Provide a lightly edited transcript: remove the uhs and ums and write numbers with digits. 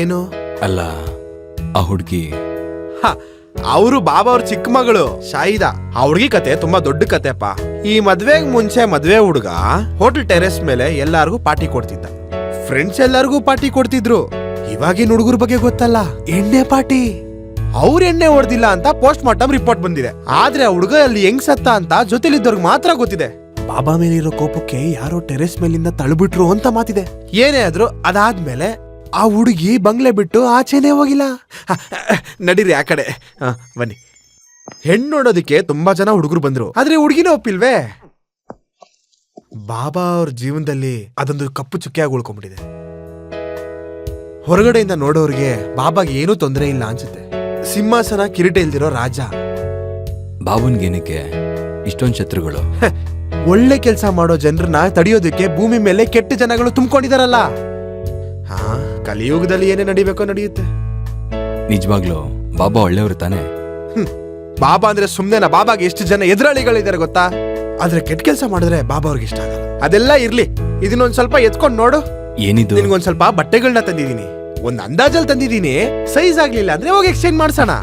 ಏನು? ಅಲ್ಲ, ಆ ಹುಡ್ಗಿ ಅವರು ಬಾಬಾ ಅವ್ರ ಚಿಕ್ಕ ಮಗಳು ಶಾಹಿದಾ. ಆ ಹುಡ್ಗಿ ಕತೆ ತುಂಬಾ ದೊಡ್ಡ ಕತೆಪ್ಪ. ಈ ಮದ್ವೆಗ್ ಮುಂಚೆ ಮದ್ವೆ ಹುಡುಗ ಹೋಟೆಲ್ ಟೆರೆಸ್ ಮೇಲೆ ಎಲ್ಲಾರ್ಗೂ ಪಾರ್ಟಿ ಕೊಡ್ತಿದ್ದ. ಫ್ರೆಂಡ್ಸ್ ಎಲ್ಲಾರ್ಗೂ ಪಾರ್ಟಿ ಕೊಡ್ತಿದ್ರು. ಇವಾಗಿನ ಹುಡುಗರ ಬಗ್ಗೆ ಗೊತ್ತಲ್ಲ, ಎಣ್ಣೆ ಪಾರ್ಟಿ. ಅವ್ರ ಎಣ್ಣೆ ಹೊಡೆದಿಲ್ಲ ಅಂತ ಪೋಸ್ಟ್ ಮಾರ್ಟಮ್ ರಿಪೋರ್ಟ್ ಬಂದಿದೆ. ಆದ್ರೆ ಆ ಹುಡುಗ ಅಲ್ಲಿ ಹೆಂಗ್ ಸತ್ತ ಅಂತ ಜೊತೆಲಿದ್ದವ್ರಿಗೆ ಮಾತ್ರ ಗೊತ್ತಿದೆ. ಬಾಬಾ ಮೇಲಿರೋ ಕೋಪಕ್ಕೆ ಯಾರೋ ಟೆರೆಸ್ ಮೇಲಿಂದ ತಳ್ಬಿಟ್ರು ಅಂತ ಮಾತಿದೆ. ಏನೇ ಆದ್ರೂ ಅದಾದ್ಮೇಲೆ ಆ ಹುಡುಗಿ ಬಂಗ್ಲೆ ಬಿಟ್ಟು ಆಚೆನೆ ಹೋಗಿಲ್ಲ. ನಡೀರಿ ಆ ಕಡೆ, ಬನ್ನಿ. ಹೆಣ್ಣು ನೋಡೋದಿಕ್ಕೆ ತುಂಬಾ ಜನ ಹುಡುಗರು ಬಂದ್ರು, ಆದ್ರೆ ಹುಡುಗಿನ ಒಪ್ಪಿಲ್ವೇ. ಬಾಬಾ ಅವ್ರ ಜೀವನದಲ್ಲಿ ಅದೊಂದು ಕಪ್ಪು ಚುಕ್ಕಿಯಾಗಿ ಉಳ್ಕೊಂಡ್ಬಿಟ್ಟಿದೆ. ಹೊರಗಡೆಯಿಂದ ನೋಡೋರಿಗೆ ಬಾಬಾಗೆ ಏನೂ ತೊಂದರೆ ಇಲ್ಲ ಅನ್ಸುತ್ತೆ. ಸಿಂಹಾಸನ ಕಿರೀಟ ಇಲ್ದಿರೋ ರಾಜ. ಬಾಬುನ್ಗೇನಕ್ಕೆ ಇಷ್ಟೊಂದು ಶತ್ರುಗಳು? ಒಳ್ಳೆ ಕೆಲಸ ಮಾಡೋ ಜನರನ್ನ ತಡೆಯೋದಕ್ಕೆ ಭೂಮಿ ಮೇಲೆ ಕೆಟ್ಟ ಜನಗಳು ತುಂಬಿಕೊಂಡಿದಾರಲ್ಲ. ಕಲಿಯುಗದಲ್ಲಿ ಏನೇ ನಡಿಬೇಕೋ ನಡೆಯುತ್ತೆ. ನಿಜವಾಗ್ಲೂ ಬಾಬಾ ಒಳ್ಳೆಯವರು ತಾನೆ? ಬಾಬಾ ಅಂದ್ರೆ ಸುಮ್ನೆನಾ? ಬಾಬಾಗೆ ಎಷ್ಟು ಜನ ಎದುರಾಳಿಗಳಿದ್ದಾರೆ ಗೊತ್ತಾ? ಆದ್ರೆ ಕೆಟ್ಟ ಕೆಲಸ ಮಾಡಿದ್ರೆ ಬಾಬಾ ಅವ್ರಿಗೆ ಇಷ್ಟ ಆಗಲ್ಲ. ಅದೆಲ್ಲ ಇರ್ಲಿ, ಇದನ್ನೊಂದ್ ಸ್ವಲ್ಪ ಎತ್ಕೊಂಡ್ ನೋಡು. ಏನಿದು? ನಿನ್ಗೊಂದ್ ಸ್ವಲ್ಪ ಬಟ್ಟೆಗಳನ್ನ ತಂದಿದೀನಿ. ಒಂದ್ ಅಂದಾಜಲ್ಲಿ ತಂದಿದೀನಿ. ಸೈಜ್ ಆಗ್ಲಿಲ್ಲ ಅಂದ್ರೆ ಹೋಗಿ ಎಕ್ಸ್ಚೇಂಜ್ ಮಾಡ್ಸೋಣ.